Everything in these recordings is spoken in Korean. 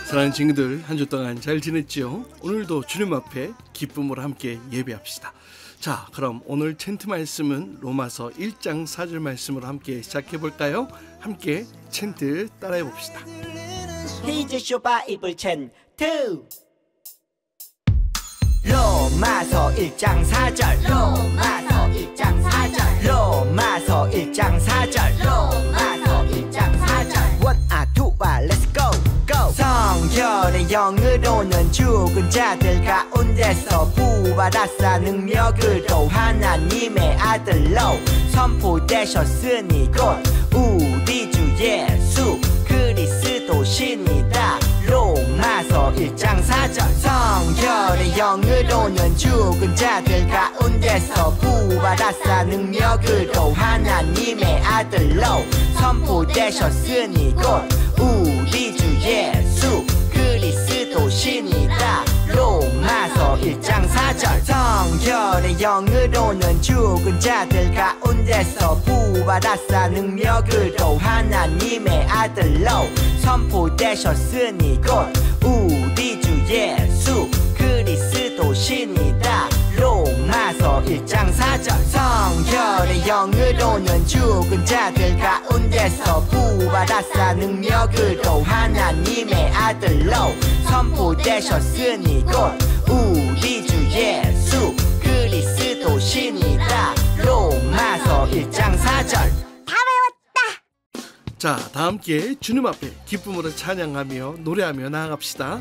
사랑하는 친구들, 한 주 동안 잘 지냈지요? 오늘도 주님 앞에 기쁨으로 함께 예배합시다. 자, 그럼 오늘 챈트 말씀은 로마서 1장 4절 말씀으로 함께 시작해 볼까요? 함께 챈트 따라해 봅시다. 히즈쇼 바이블 챈트 로마서 1장 4절 로마서 1장 4절 로마서 1장 4절 로마서 1장 4절 원아 투아 렛츠 고 고 성결의 영으로는 죽은 자들 가운데서 부활하사 능력으로 하나님의 아들로 선포되셨으니 곧 우리 주 예수 그리스도시니다. 로마서 1장 4절 성결의 영으로는 죽은 자들 가운데서 부활하사 능력으로 하나님의 아들로 선포되셨으니 곧 우리 주 예수 그리스도시니다. 로마서 1장 4절 성결의 영으로는 죽은 자들 가운데서 부활하사 능력으로 하나님의 아들로 선포되셨으니 곧 우리 주 예수 그리스도시니다. 로마서 1장 4절 성결의 영으로는 죽은 자들 가운데서 부활하사 능력으로 하나님의 아들로 선포되셨으니 곧 우리 주 예수 그리스도시니다. 로마서 1장 4절. 자, 다 함께 주님 앞에 기쁨으로 찬양하며 노래하며 나아갑시다.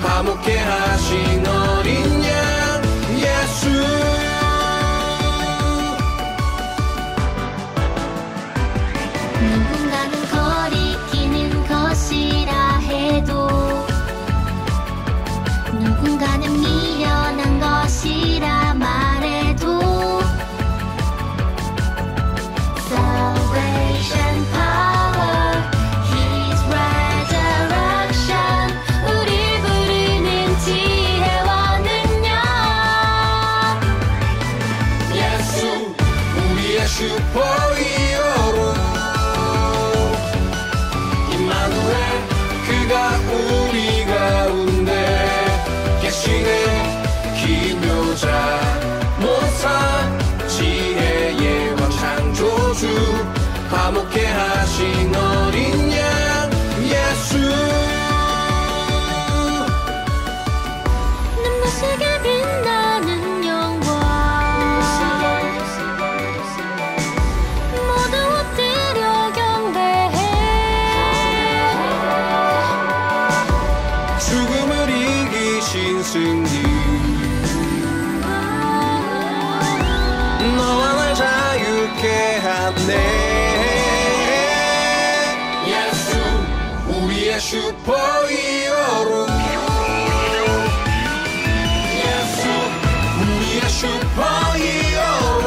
화목케 하신 어린 양 예수 누군가는 거리끼는 것이라 해도 있네. 예수 우리의 슈퍼히어로. 예수 우리의 슈퍼히어로.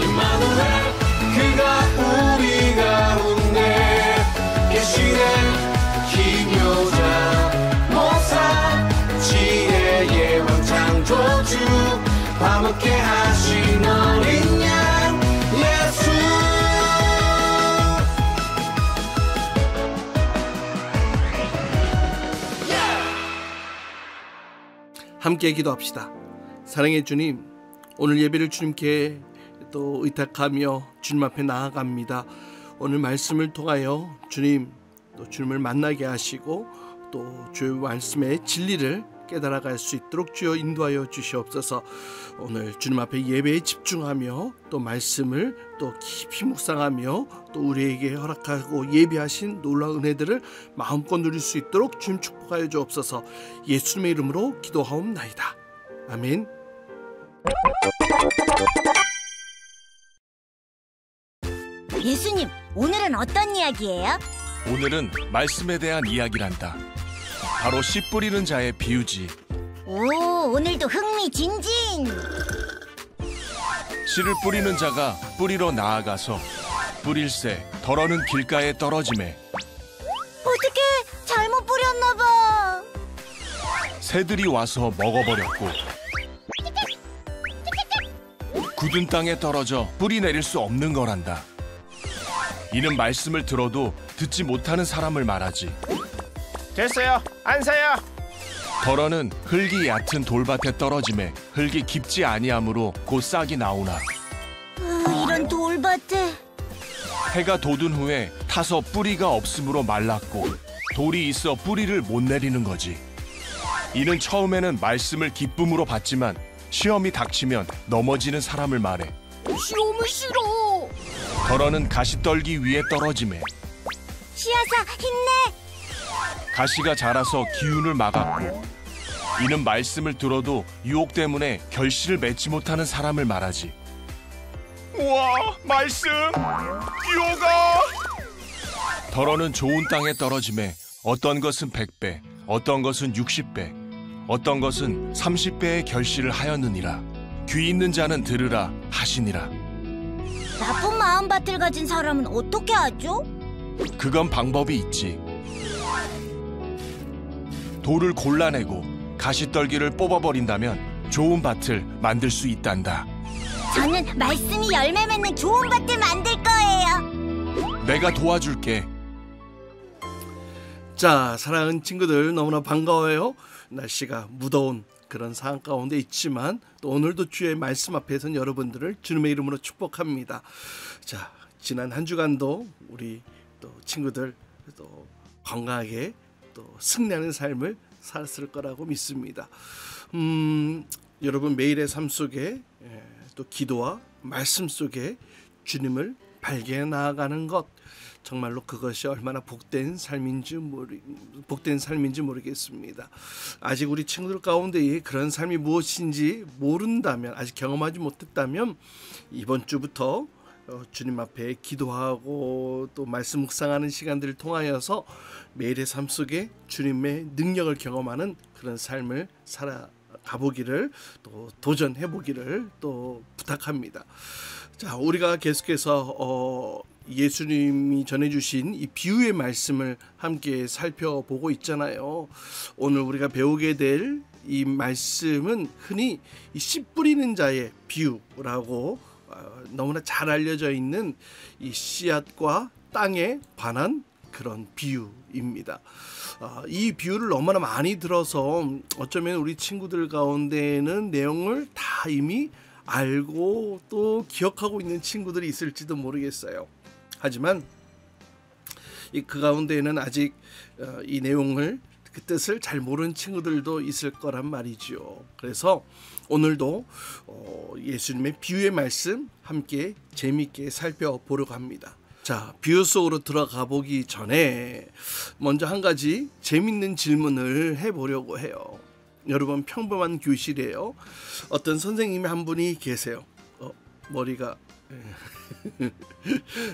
임마누엘 그가 우리 가운데 계시네. 기묘자 모사 지혜의 왕 창조주 화목케 하신 어린 양 예수. 함께 기도합시다. 사랑의 주님, 오늘 예배를 주님께 또 의탁하며 주님 앞에 나아갑니다. 오늘 말씀을 통하여 주님, 또 주님을 만나게 하시고 또 주의 말씀의 진리를 깨달아갈 수 있도록 주여 인도하여 주시옵소서. 오늘 주님 앞에 예배에 집중하며 또 말씀을 또 깊이 묵상하며 또 우리에게 허락하고 예비하신 놀라운 은혜들을 마음껏 누릴 수 있도록 주님 축복하여 주옵소서. 예수님의 이름으로 기도하옵나이다. 아멘. 예수님, 오늘은 어떤 이야기예요? 오늘은 말씀에 대한 이야기란다. 바로 씨 뿌리는 자의 비유지. 오, 오늘도 흥미진진. 씨를 뿌리는 자가 뿌리러 나아가서 뿌릴새 덜어는 길가에 떨어지매 어떻게 잘못 뿌렸나 봐. 새들이 와서 먹어버렸고 굳은 땅에 떨어져 뿌리 내릴 수 없는 거란다. 이는 말씀을 들어도 듣지 못하는 사람을 말하지. 됐어요. 안 사요. 덜어는 흙이 얕은 돌밭에 떨어지매 흙이 깊지 아니하므로 곧 싹이 나오나 이런 돌밭에. 해가 돋은 후에 타서 뿌리가 없으므로 말랐고 돌이 있어 뿌리를 못 내리는 거지. 이는 처음에는 말씀을 기쁨으로 받지만 시험이 닥치면 넘어지는 사람을 말해. 시험을 싫어. 덜어는 가시떨기 위에 떨어지매 씨앗아, 힘내. 가시가 자라서 기운을 막았고 이는 말씀을 들어도 유혹 때문에 결실을 맺지 못하는 사람을 말하지. 우와, 말씀. 유혹아. 덜어는 좋은 땅에 떨어지매 어떤 것은 100배, 어떤 것은 60배, 어떤 것은 30배의 결실을 하였느니라. 귀 있는 자는 들으라 하시니라. 나쁜 마음밭을 가진 사람은 어떻게 하죠? 그건 방법이 있지. 돌을 골라내고 가시떨기를 뽑아버린다면 좋은 밭을 만들 수 있단다. 저는 말씀이 열매 맺는 좋은 밭을 만들 거예요. 내가 도와줄게. 자, 사랑하는 친구들, 너무나 반가워요. 날씨가 무더운 그런 상황 가운데 있지만 또 오늘도 주의 말씀 앞에서는 여러분들을 주님의 이름으로 축복합니다. 자, 지난 한 주간도 우리 또 친구들 또 건강하게 또 승리하는 삶을 살았을 거라고 믿습니다. 여러분 매일의 삶 속에 또 기도와 말씀 속에 주님을 발견해 나아가는 것, 정말로 그것이 얼마나 복된 삶인지 모르겠습니다. 아직 우리 친구들 가운데 그런 삶이 무엇인지 모른다면, 아직 경험하지 못했다면 이번 주부터 주님 앞에 기도하고 또 말씀 묵상하는 시간들을 통하여서 매일의 삶 속에 주님의 능력을 경험하는 그런 삶을 살아가보기를, 또 도전해보기를 또 부탁합니다. 자, 우리가 계속해서 예수님이 전해주신 이 비유의 말씀을 함께 살펴보고 있잖아요. 오늘 우리가 배우게 될 이 말씀은 흔히 이 씨 뿌리는 자의 비유라고 너무나 잘 알려져 있는 이 씨앗과 땅에 관한 그런 비유입니다. 이 비유를 너무나 많이 들어서 어쩌면 우리 친구들 가운데는 내용을 다 이미 알고 또 기억하고 있는 친구들이 있을지도 모르겠어요. 하지만 그 가운데에는 아직 이 내용을, 그 뜻을 잘 모르는 친구들도 있을 거란 말이죠. 그래서 오늘도 예수님의 비유의 말씀 함께 재미있게 살펴보려고 합니다. 자, 비유 속으로 들어가 보기 전에 먼저 한 가지 재밌는 질문을 해보려고 해요. 여러분, 평범한 교실이에요. 어떤 선생님이 한 분이 계세요. 머리가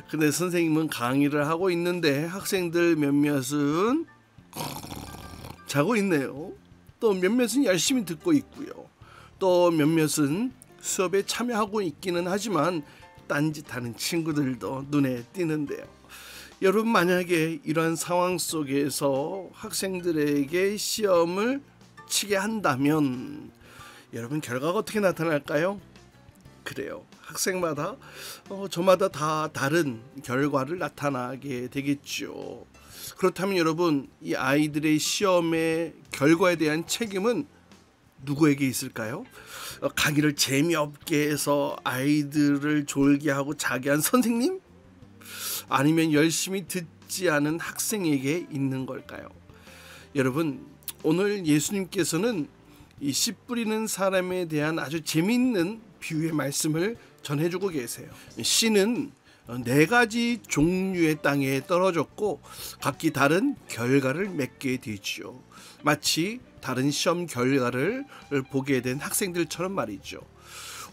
근데 선생님은 강의를 하고 있는데 학생들 몇몇은 자고 있네요. 또 몇몇은 열심히 듣고 있고요. 또 몇몇은 수업에 참여하고 있기는 하지만 딴짓하는 친구들도 눈에 띄는데요. 여러분, 만약에 이러한 상황 속에서 학생들에게 시험을 치게 한다면 여러분 결과가 어떻게 나타날까요? 그래요. 학생마다 저마다 다 다른 결과를 나타나게 되겠죠. 그렇다면 여러분, 이 아이들의 시험의 결과에 대한 책임은 누구에게 있을까요? 강의를 재미없게 해서 아이들을 졸게 하고 자게 한 선생님? 아니면 열심히 듣지 않은 학생에게 있는 걸까요? 여러분, 오늘 예수님께서는 이 씨 뿌리는 사람에 대한 아주 재미있는 비유의 말씀을 전해주고 계세요. 씨는 4가지 종류의 땅에 떨어졌고 각기 다른 결과를 맺게 되지요. 마치 다른 시험 결과를 보게 된 학생들처럼 말이죠.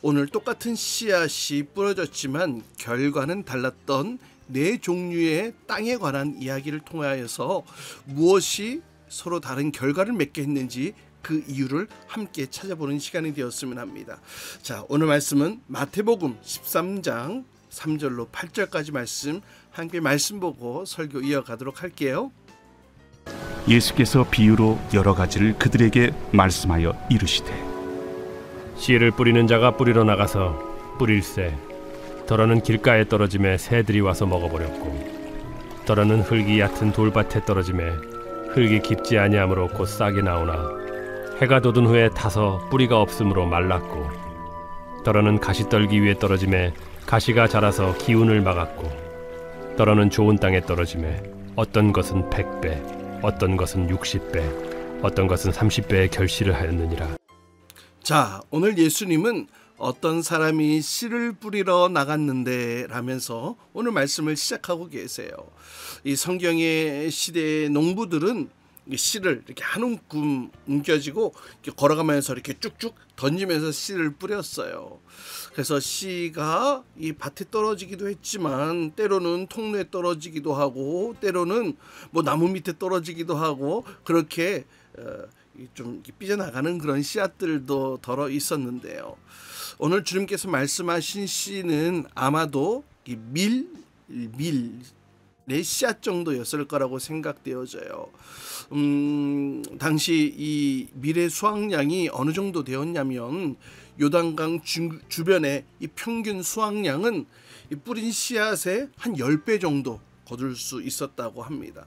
오늘 똑같은 씨앗이 뿌려졌지만 결과는 달랐던 4종류의 땅에 관한 이야기를 통하여서 무엇이 서로 다른 결과를 맺게 했는지 그 이유를 함께 찾아보는 시간이 되었으면 합니다. 자, 오늘 말씀은 마태복음 13장 3절로 8절까지 말씀, 함께 말씀 보고 설교 이어가도록 할게요. 예수께서 비유로 여러 가지를 그들에게 말씀하여 이르시되 씨를 뿌리는 자가 뿌리러 나가서 뿌릴새 더러는 길가에 떨어짐에 새들이 와서 먹어버렸고 더러는 흙이 얕은 돌밭에 떨어짐에 흙이 깊지 아니하므로 곧 싹이 나오나 해가 돋은 후에 타서 뿌리가 없으므로 말랐고 더러는 가시떨기 위에 떨어짐에 가시가 자라서 기운을 막았고 더러는 좋은 땅에 떨어짐에 어떤 것은 100배 어떤 것은 60배 어떤 것은 30배의 결실을 하였느니라. 자, 오늘 예수님은 어떤 사람이 씨를 뿌리러 나갔는데 라면서 오늘 말씀을 시작하고 계세요. 이 성경의 시대의 농부들은 씨를 이렇게 한 움큼 옮겨지고 이렇게 걸어가면서 이렇게 쭉쭉 던지면서 씨를 뿌렸어요. 그래서 씨가 이 밭에 떨어지기도 했지만 때로는 통로에 떨어지기도 하고 때로는 뭐 나무 밑에 떨어지기도 하고 그렇게 좀 삐져나가는 그런 씨앗들도 덜어 있었는데요. 오늘 주님께서 말씀하신 씨는 아마도 이 밀의 씨앗 정도였을 거라고 생각되어져요. 당시 이 밀의 수확량이 어느 정도 되었냐면 요단강 주변의 이 평균 수확량은 이 뿌린 씨앗의 한 10배 정도 거둘 수 있었다고 합니다.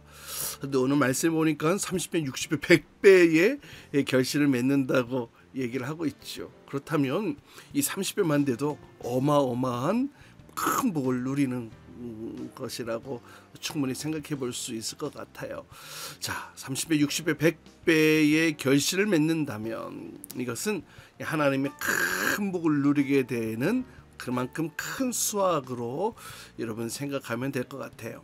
근데 오늘 말씀 보니까 30배, 60배, 100배의 결실을 맺는다고 얘기를 하고 있죠. 그렇다면 이 30배만 돼도 어마어마한 큰 복을 누리는 것이라고 충분히 생각해 볼 수 있을 것 같아요. 자, 30배, 60배, 100배의 결실을 맺는다면 이것은 하나님의 큰 복을 누리게 되는 그만큼 큰 수확으로 여러분 생각하면 될 것 같아요.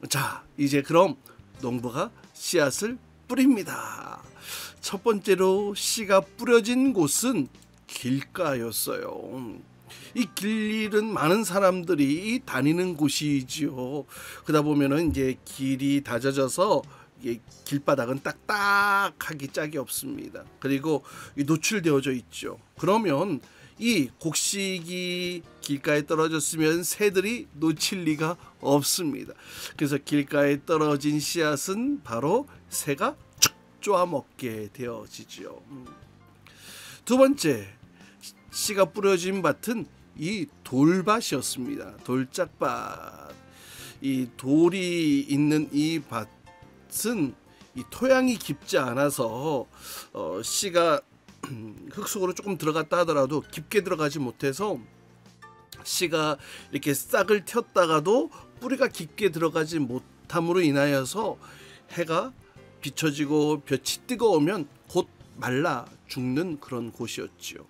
자, 이제 그럼 농부가 씨앗을 뿌립니다. 첫 번째로 씨가 뿌려진 곳은 길가였어요. 이 길은 많은 사람들이 다니는 곳이지요. 그러다 보면은 이제 길이 다져져서 이게 길바닥은 딱딱하기 짝이 없습니다. 그리고 노출되어져 있죠. 그러면 이 곡식이 길가에 떨어졌으면 새들이 놓칠 리가 없습니다. 그래서 길가에 떨어진 씨앗은 바로 새가 쭉 쪼아 먹게 되어지죠. 두 번째, 씨가 뿌려진 밭은 이 돌밭이었습니다. 돌짝밭. 이 돌이 있는 이 밭은 이 토양이 깊지 않아서 씨가 흙 속으로 조금 들어갔다 하더라도 깊게 들어가지 못해서 씨가 이렇게 싹을 텄다가도 뿌리가 깊게 들어가지 못함으로 인하여서 해가 비춰지고 볕이 뜨거우면 곧 말라 죽는 그런 곳이었지요.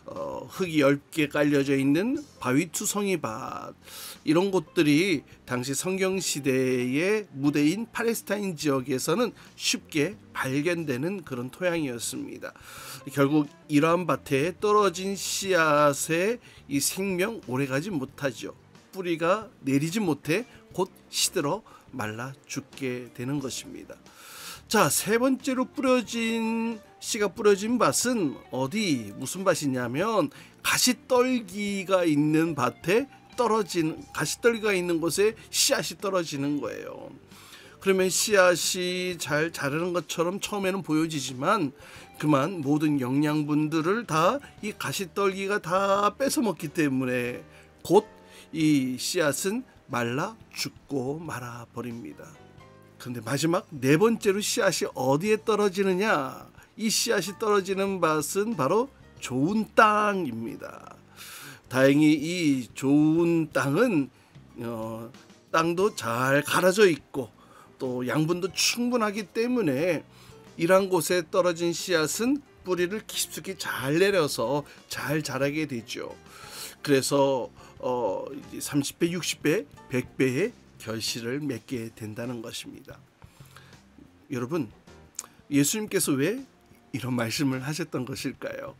흙이 얇게 깔려져 있는 바위투성이밭, 이런 곳들이 당시 성경시대의 무대인 팔레스타인 지역에서는 쉽게 발견되는 그런 토양이었습니다. 결국 이러한 밭에 떨어진 씨앗의 이 생명 오래가지 못하죠. 뿌리가 내리지 못해 곧 시들어 말라 죽게 되는 것입니다. 자, 세 번째로 씨가 뿌려진 밭은 무슨 밭이냐면 가시떨기가 있는 밭에 가시떨기가 있는 곳에 씨앗이 떨어지는 거예요. 그러면 씨앗이 잘 자라는 것처럼 처음에는 보여지지만 그만 모든 영양분들을 다 이 가시떨기가 다 뺏어 먹기 때문에 곧 이 씨앗은 말라 죽고 말아 버립니다. 그런데 마지막 네 번째로 씨앗이 어디에 떨어지느냐? 이 씨앗이 떨어지는 밭은 바로 좋은 땅입니다. 다행히 이 좋은 땅은 땅도 잘 갈아져 있고 또 양분도 충분하기 때문에 이러한 곳에 떨어진 씨앗은 뿌리를 깊숙이 잘 내려서 잘 자라게 되죠. 그래서 30배, 60배, 100배의 결실을 맺게 된다는 것입니다. 여러분, 예수님께서 왜 이런 말씀을 하셨던 것일까요?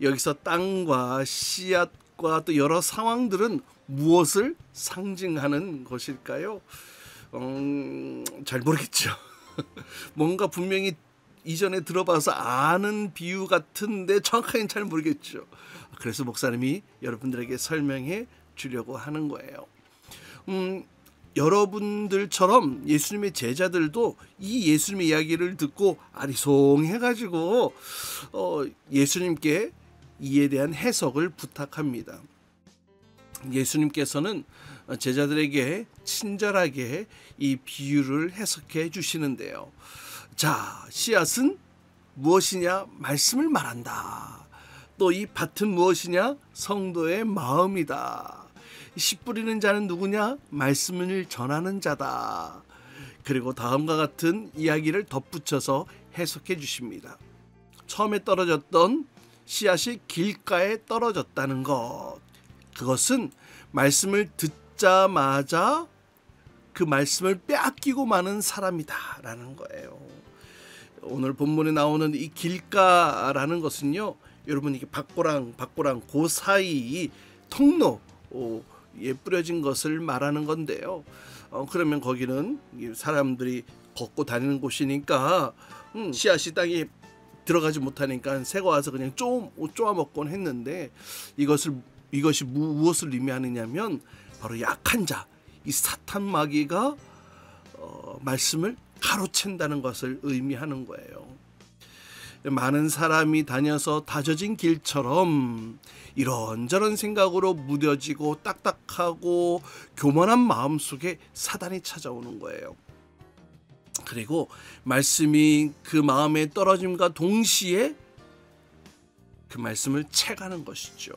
여기서 땅과 씨앗과 또 여러 상황들은 무엇을 상징하는 것일까요? 잘 모르겠죠. 뭔가 분명히 이전에 들어봐서 아는 비유 같은데 정확하게는 잘 모르겠죠. 그래서 목사님이 여러분들에게 설명해 주려고 하는 거예요. 여러분들처럼 예수님의 제자들도 이 예수님의 이야기를 듣고 아리송해가지고 예수님께 이에 대한 해석을 부탁합니다. 예수님께서는 제자들에게 친절하게 이 비유를 해석해 주시는데요. 자, 씨앗은 무엇이냐? 말씀을 말한다. 또 이 밭은 무엇이냐? 성도의 마음이다. 씨 뿌리는 자는 누구냐? 말씀을 전하는 자다. 그리고 다음과 같은 이야기를 덧붙여서 해석해 주십니다. 처음에 떨어졌던 씨앗이 길가에 떨어졌다는 것, 그것은 말씀을 듣자마자 그 말씀을 빼앗기고 마는 사람이다 라는 거예요. 오늘 본문에 나오는 이 길가라는 것은요, 여러분 이게 박보랑 그 사이 통로에 뿌려진 것을 말하는 건데요. 그러면 거기는 사람들이 걷고 다니는 곳이니까 씨앗이 땅에 들어가지 못하니까 새가 와서 그냥 쪼아 먹곤 했는데, 이것이 무엇을 의미하느냐면 바로 약한 자, 이 사탄 마귀가 말씀을 가로챈다는 것을 의미하는 거예요. 많은 사람이 다녀서 다져진 길처럼 이런저런 생각으로 무뎌지고 딱딱하고 교만한 마음 속에 사단이 찾아오는 거예요. 그리고 말씀이 그 마음에 떨어짐과 동시에 그 말씀을 채가는 것이죠.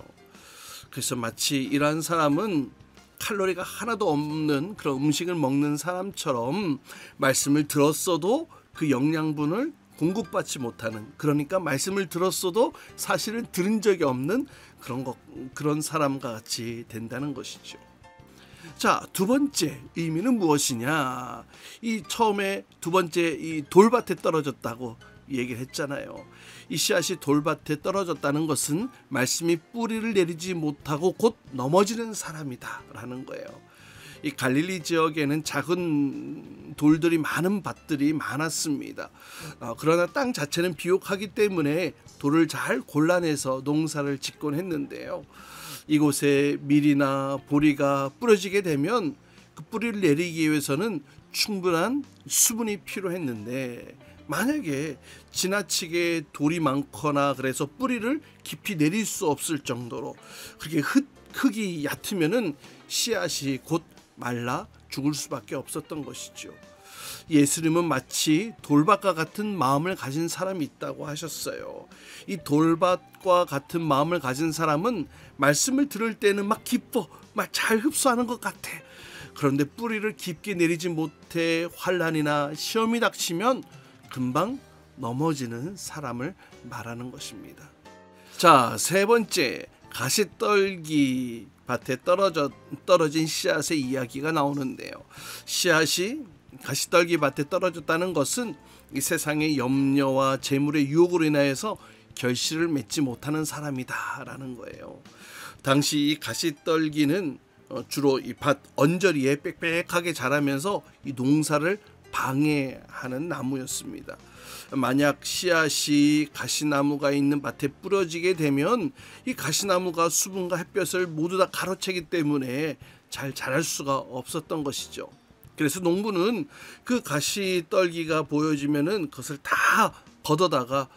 그래서 마치 이러한 사람은 칼로리가 하나도 없는 그런 음식을 먹는 사람처럼 말씀을 들었어도 그 영양분을 공급받지 못하는, 그러니까 말씀을 들었어도 사실은 들은 적이 없는 그런 사람과 같이 된다는 것이죠. 자, 두 번째 의미는 무엇이냐? 이 처음에 두 번째 이 돌밭에 떨어졌다고 얘기를 했잖아요. 이 씨앗이 돌밭에 떨어졌다는 것은 말씀이 뿌리를 내리지 못하고 곧 넘어지는 사람이다 라는 거예요. 이 갈릴리 지역에는 작은 돌들이 많은 밭들이 많았습니다. 그러나 땅 자체는 비옥하기 때문에 돌을 잘 골라내서 농사를 짓곤 했는데요. 이곳에 밀이나 보리가 뿌려지게 되면 그 뿌리를 내리기 위해서는 충분한 수분이 필요했는데, 만약에 지나치게 돌이 많거나 그래서 뿌리를 깊이 내릴 수 없을 정도로 그렇게 흙이 얕으면은 씨앗이 곧 말라 죽을 수밖에 없었던 것이죠. 예수님은 마치 돌밭과 같은 마음을 가진 사람이 있다고 하셨어요. 이 돌밭과 같은 마음을 가진 사람은 말씀을 들을 때는 막 기뻐, 막 잘 흡수하는 것 같아. 그런데 뿌리를 깊게 내리지 못해 환난이나 시험이 닥치면 금방 넘어지는 사람을 말하는 것입니다. 자, 세 번째, 가시떨기 밭에 떨어진 씨앗의 이야기가 나오는데요. 씨앗이 가시떨기 밭에 떨어졌다는 것은 이 세상의 염려와 재물의 유혹으로 인하여서 결실을 맺지 못하는 사람이다라는 거예요. 당시 이 가시떨기는 주로 이 밭 언저리에 빽빽하게 자라면서 이 농사를 방해하는 나무였습니다. 만약 씨앗이 가시나무가 있는 밭에 뿌려지게 되면 이 가시나무가 수분과 햇볕을 모두 다 가로채기 때문에 잘 자랄 수가 없었던 것이죠. 그래서 농부는 그 가시떨기가 보여지면은 그것을 다 걷어다가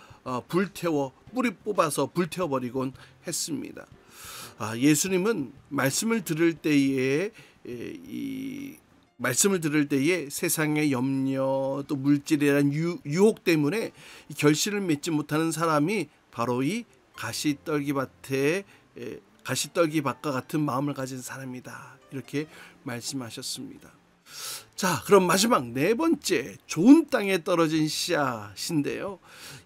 불태워 뿌리 뽑아서 불태워버리곤 했습니다. 예수님은 말씀을 들을 때에 세상의 염려 또 물질이라는 유혹 때문에 결실을 맺지 못하는 사람이 바로 이 가시떨기밭과 같은 마음을 가진 사람이다, 이렇게 말씀하셨습니다. 자, 그럼 마지막 네 번째, 좋은 땅에 떨어진 씨앗인데요.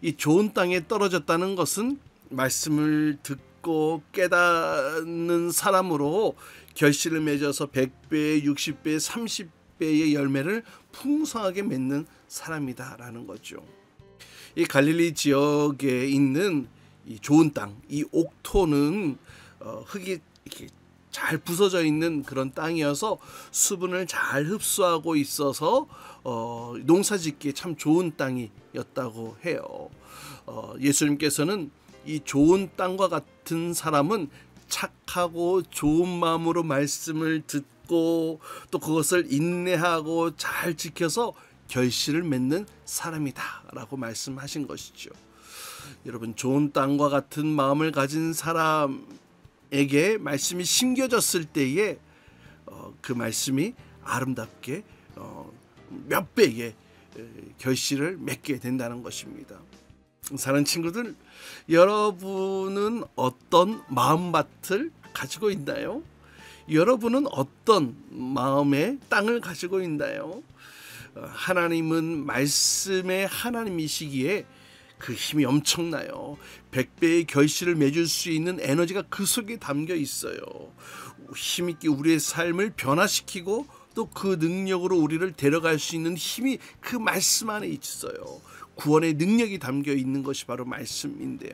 이 좋은 땅에 떨어졌다는 것은 말씀을 듣고 깨닫는 사람으로 결실을 맺어서 100배, 60배, 30배의 열매를 풍성하게 맺는 사람이다라는 거죠. 이 갈릴리 지역에 있는 이 좋은 땅, 이 옥토는 흙이 이렇게 잘 부서져 있는 그런 땅이어서 수분을 잘 흡수하고 있어서 농사짓기에 참 좋은 땅이었다고 해요. 예수님께서는 이 좋은 땅과 같은 사람은 착하고 좋은 마음으로 말씀을 듣고 또 그것을 인내하고 잘 지켜서 결실을 맺는 사람이다 라고 말씀하신 것이죠. 여러분, 좋은 땅과 같은 마음을 가진 사람에게 말씀이 심겨졌을 때에 그 말씀이 아름답게 몇 배의 결실을 맺게 된다는 것입니다. 사는 친구들, 여러분은 어떤 마음밭을 가지고 있나요? 여러분은 어떤 마음의 땅을 가지고 있나요? 하나님은 말씀의 하나님이시기에 그 힘이 엄청나요. 100배의 결실을 맺을 수 있는 에너지가 그 속에 담겨 있어요. 힘있게 우리의 삶을 변화시키고 또 그 능력으로 우리를 데려갈 수 있는 힘이 그 말씀 안에 있어요. 구원의 능력이 담겨 있는 것이 바로 말씀인데요.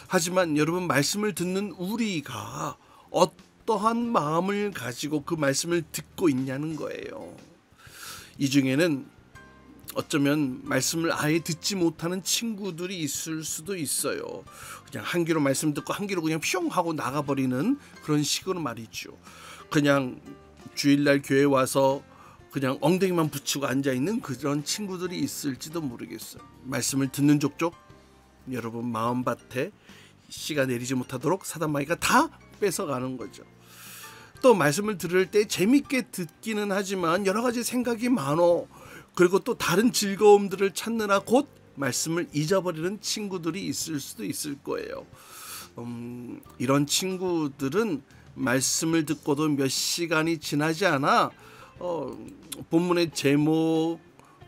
하지만 여러분, 말씀을 듣는 우리가 어떠한 마음을 가지고 그 말씀을 듣고 있냐는 거예요. 이 중에는 어쩌면 말씀을 아예 듣지 못하는 친구들이 있을 수도 있어요. 그냥 한 귀로 말씀 듣고 한 귀로 그냥 뿅 하고 나가버리는 그런 식으로 말이죠. 그냥 주일날 교회 와서 그냥 엉덩이만 붙이고 앉아있는 그런 친구들이 있을지도 모르겠어요. 말씀을 듣는 족족 여러분 마음밭에 씨가 내리지 못하도록 사단마귀가 다 뺏어가는 거죠. 또 말씀을 들을 때 재밌게 듣기는 하지만 여러 가지 생각이 많어. 그리고 또 다른 즐거움들을 찾느라 곧 말씀을 잊어버리는 친구들이 있을 수도 있을 거예요. 이런 친구들은 말씀을 듣고도 몇 시간이 지나지 않아 본문의 제목,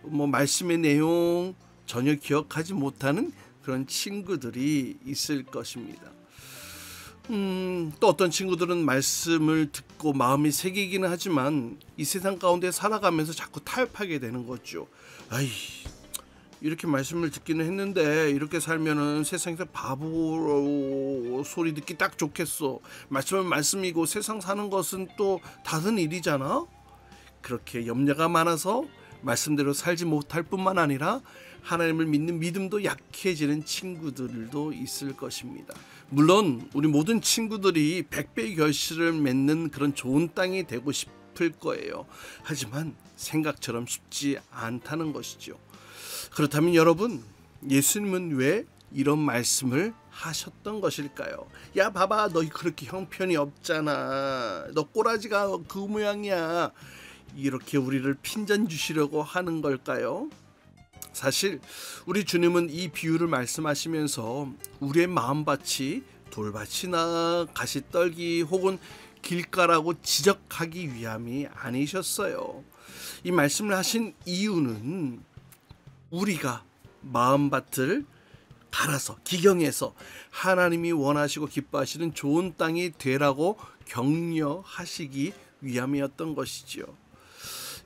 말씀의 내용 전혀 기억하지 못하는 그런 친구들이 있을 것입니다. 또 어떤 친구들은 말씀을 듣고 마음이 새기기는 하지만 이 세상 가운데 살아가면서 자꾸 타협하게 되는 거죠. 이렇게 말씀을 듣기는 했는데 이렇게 살면은 세상에서 바보 소리 듣기 딱 좋겠어. 말씀은 말씀이고 세상 사는 것은 또 다른 일이잖아. 그렇게 염려가 많아서 말씀대로 살지 못할 뿐만 아니라 하나님을 믿는 믿음도 약해지는 친구들도 있을 것입니다. 물론 우리 모든 친구들이 100배의 결실을 맺는 그런 좋은 땅이 되고 싶을 거예요. 하지만 생각처럼 쉽지 않다는 것이죠. 그렇다면 여러분, 예수님은 왜 이런 말씀을 하셨던 것일까요? 야, 봐봐, 너 그렇게 형편이 없잖아. 너 꼬라지가 그 모양이야. 이렇게 우리를 핀잔 주시려고 하는 걸까요? 사실 우리 주님은 이 비유를 말씀하시면서 우리의 마음밭이 돌밭이나 가시떨기 혹은 길가라고 지적하기 위함이 아니셨어요. 이 말씀을 하신 이유는 우리가 마음밭을 갈아서 기경해서 하나님이 원하시고 기뻐하시는 좋은 땅이 되라고 격려하시기 위함이었던 것이지요.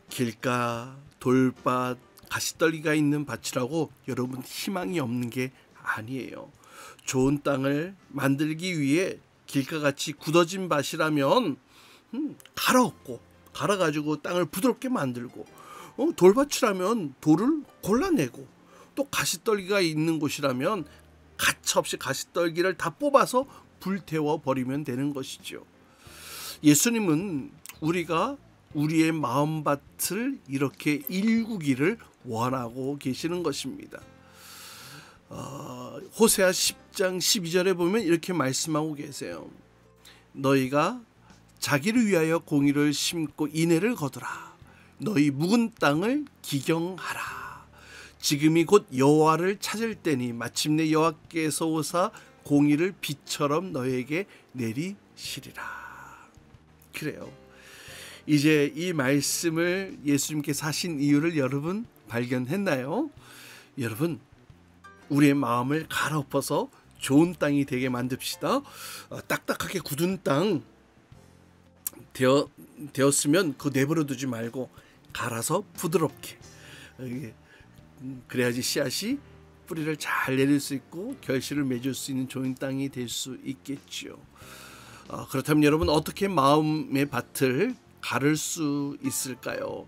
길가, 돌밭, 가시떨기가 있는 밭이라고 여러분 희망이 없는 게 아니에요. 좋은 땅을 만들기 위해 길가같이 굳어진 밭이라면 갈아가지고 땅을 부드럽게 만들고, 돌밭이라면 돌을 골라내고, 또 가시떨기가 있는 곳이라면 가차없이 가시떨기를 다 뽑아서 불태워 버리면 되는 것이죠. 예수님은 우리가 우리의 마음밭을 이렇게 일구기를 원하고 계시는 것입니다. 호세아 10장 12절에 보면 이렇게 말씀하고 계세요. 너희가 자기를 위하여 공의를 심고 인애를 거두라. 너희 묵은 땅을 기경하라. 지금이 곧 여호와를 찾을 때니 마침내 여호와께서 오사 공의를 비처럼 너에게 내리시리라. 그래요. 이제 이 말씀을 예수님께서 하신 이유를 여러분 발견했나요? 여러분, 우리의 마음을 갈아엎어서 좋은 땅이 되게 만듭시다. 딱딱하게 굳은 땅 되었으면 그거 내버려 두지 말고 갈아서 부드럽게, 그래야지 씨앗이 뿌리를 잘 내릴 수 있고 결실을 맺을 수 있는 좋은 땅이 될 수 있겠죠. 그렇다면 여러분, 어떻게 마음의 밭을 가를 수 있을까요?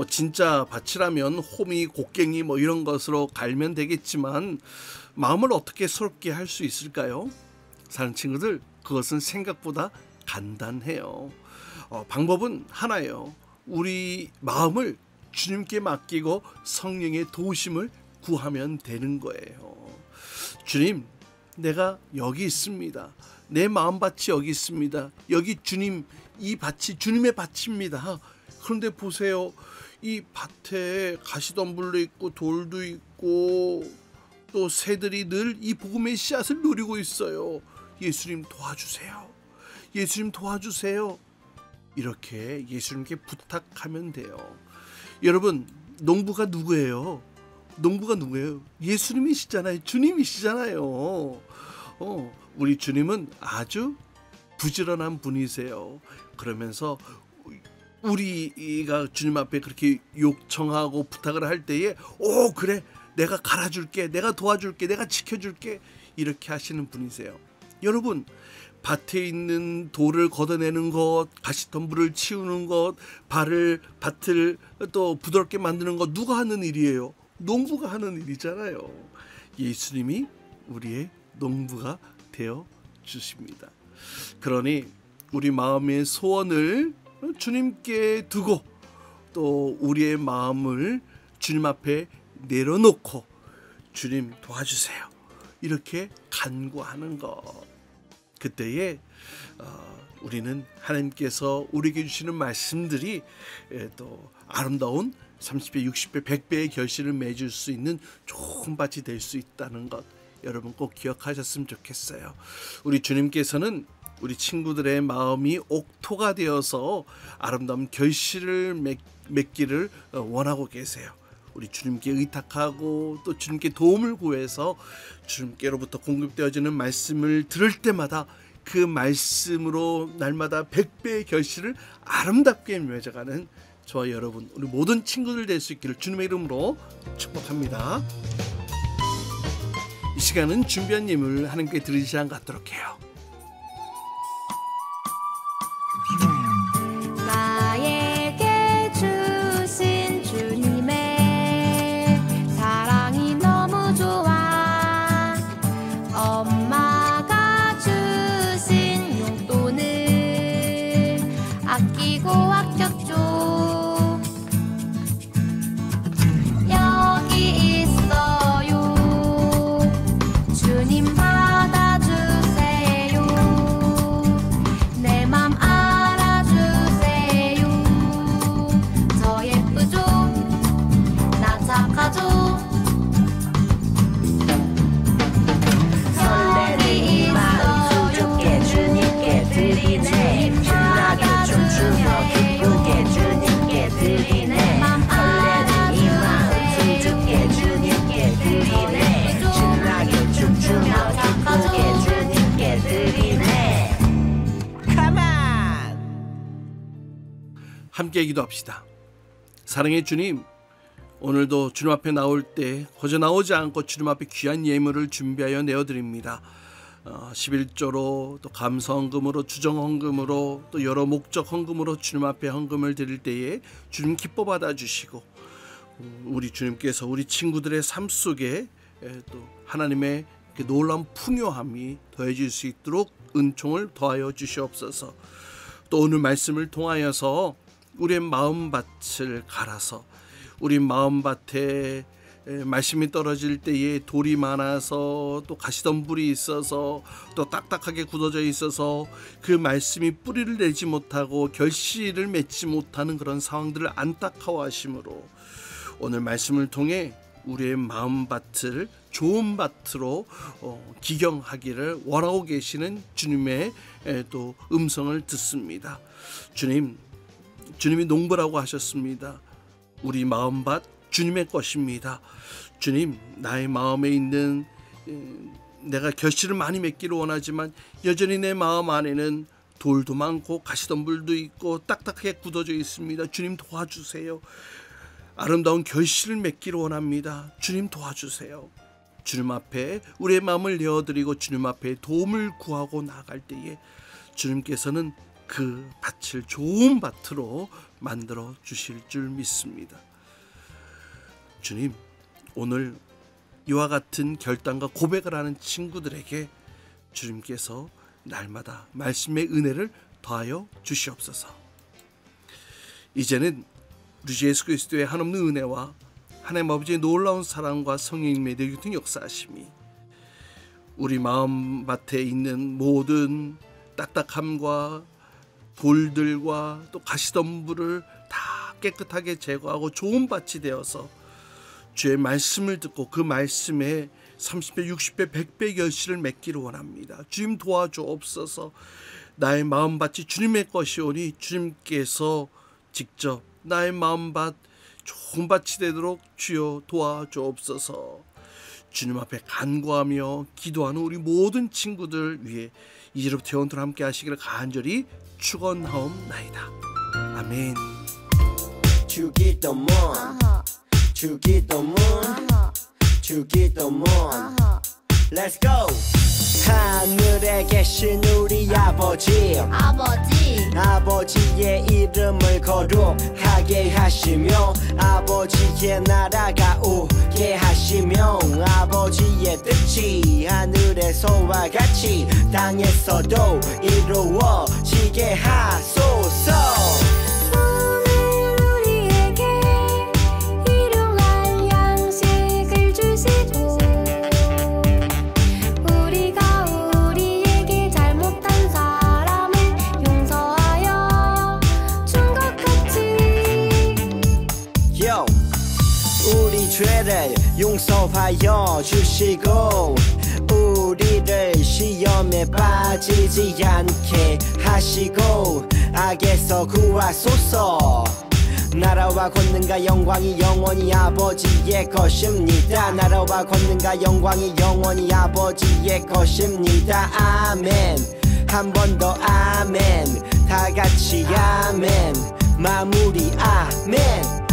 진짜 밭이라면 호미, 곡괭이 이런 것으로 갈면 되겠지만 마음을 어떻게 새롭게 할 수 있을까요? 사는 친구들, 그것은 생각보다 간단해요. 방법은 하나예요. 우리 마음을 주님께 맡기고 성령의 도우심을 구하면 되는 거예요. 주님, 내가 여기 있습니다. 내 마음밭이 여기 있습니다. 여기 주님, 이 밭이 주님의 밭입니다. 그런데 보세요. 이 밭에 가시덤불도 있고 돌도 있고 또 새들이 늘 이 복음의 씨앗을 누리고 있어요. 예수님 도와주세요. 예수님 도와주세요. 이렇게 예수님께 부탁하면 돼요. 여러분, 농부가 누구예요? 농부가 누구예요? 예수님이시잖아요. 주님이시잖아요. 우리 주님은 아주 부지런한 분이세요. 그러면서 우리가 주님 앞에 그렇게 요청하고 부탁을 할 때에 그래, 내가 갈아줄게, 내가 도와줄게, 내가 지켜줄게, 이렇게 하시는 분이세요. 여러분, 밭에 있는 돌을 걷어내는 것, 가시덤불을 치우는 것, 밭을 또 부드럽게 만드는 것 누가 하는 일이에요? 농부가 하는 일이잖아요. 예수님이 우리의 농부가 되어 주십니다. 그러니 우리 마음의 소원을 주님께 두고 또 우리의 마음을 주님 앞에 내려놓고 주님 도와주세요, 이렇게 간구하는 것. 그때에 우리는 하나님께서 우리에게 주시는 말씀들이 또 아름다운 30배, 60배, 100배의 결실을 맺을 수 있는 좋은 밭이 될 수 있다는 것, 여러분 꼭 기억하셨으면 좋겠어요. 우리 주님께서는 우리 친구들의 마음이 옥토가 되어서 아름다운 결실을 맺기를 원하고 계세요. 우리 주님께 의탁하고 또 주님께 도움을 구해서 주님께로부터 공급되어지는 말씀을 들을 때마다 그 말씀으로 날마다 100배의 결실을 아름답게 맺어가는 저와 여러분, 우리 모든 친구들 될 수 있기를 주님의 이름으로 축복합니다. 이 시간은 준비한 예물 하나님께 드리지 않 갖도록 해요. 나에게 주신 주님의 사랑이 너무 좋아. 엄마가 주신 용돈을 아끼고 아꼈죠. 여기 있어요. 주님 받아주세요. 내 맘 알아주세요. 저 예쁘죠? 나 착하죠? 설레는 이 마음 수줍게 주님께 드리네. 신나게 춤추며 기쁘게 주님께 드리네. 설레는 이 마음 수줍게 주님께 드리네. 신나게 춤추며 함께 기도합시다. 사랑의 주님, 오늘도 주님 앞에 나올 때 거저 나오지 않고 주님 앞에 귀한 예물을 준비하여 내어드립니다. 11조로 또 감사헌금으로 주정헌금으로 또 여러 목적 헌금으로 주님 앞에 헌금을 드릴 때에 주님 기뻐 받아주시고 우리 주님께서 우리 친구들의 삶 속에 또 하나님의 놀라운 풍요함이 더해질 수 있도록 은총을 더하여 주시옵소서. 또 오늘 말씀을 통하여서 우리의 마음밭을 갈아서 우리 마음밭에 말씀이 떨어질 때에 돌이 많아서 또 가시덤불이 있어서 또 딱딱하게 굳어져 있어서 그 말씀이 뿌리를 내지 못하고 결실을 맺지 못하는 그런 상황들을 안타까워하심으로 오늘 말씀을 통해 우리의 마음밭을 좋은 밭으로 기경하기를 원하고 계시는 주님의 또 음성을 듣습니다. 주님이 농부라고 하셨습니다. 우리 마음밭 주님의 것입니다. 주님, 나의 마음에 있는 내가 결실을 많이 맺기를 원하지만 여전히 내 마음 안에는 돌도 많고 가시덤불도 있고 딱딱하게 굳어져 있습니다. 주님 도와주세요. 아름다운 결실을 맺기를 원합니다. 주님 도와주세요. 주님 앞에 우리의 마음을 내어드리고 주님 앞에 도움을 구하고 나아갈 때에 주님께서는 그 밭을 좋은 밭으로 만들어 주실 줄 믿습니다. 주님, 오늘 이와 같은 결단과 고백을 하는 친구들에게 주님께서 날마다 말씀의 은혜를 더하여 주시옵소서. 이제는 우리 주 예수 그리스도의 한없는 은혜와 하나님 아버지의 놀라운 사랑과 성령님의 내교통 역사하심이 우리 마음밭에 있는 모든 딱딱함과 돌들과 또 가시덤불을 다 깨끗하게 제거하고 좋은 밭이 되어서 주의 말씀을 듣고 그 말씀에 30배, 60배, 100배 결실을 맺기를 원합니다. 주님 도와주옵소서. 나의 마음밭이 주님의 것이오니 주님께서 직접 나의 마음밭 좋은 밭이 되도록 주여 도와주옵소서. 주님 앞에 간구하며 기도하는 우리 모든 친구들 위해 이제부터 영원토록 함께 하시기를 간절히 축원하옵나이다. 아멘. 주기도문 주기도문 주기도문 Let's go. 하늘에 계신 우리 아버지의 이름을 거룩하게 하시며 아버지의 나라가 오게 하시며 아버지의 뜻이 하늘에서와 같이 땅에서도 이루어지게 하소서. 죄를 용서하여 주시고 우리를 시험에 빠지지 않게 하시고 악에서 구하소서. 나라와 권능과 영광이 영원히 아버지의 것입니다. 나라와 권능과 영광이 영원히 아버지의 것입니다. 아멘. 한 번 더 아멘. 다 같이 아멘. 마무리 아멘.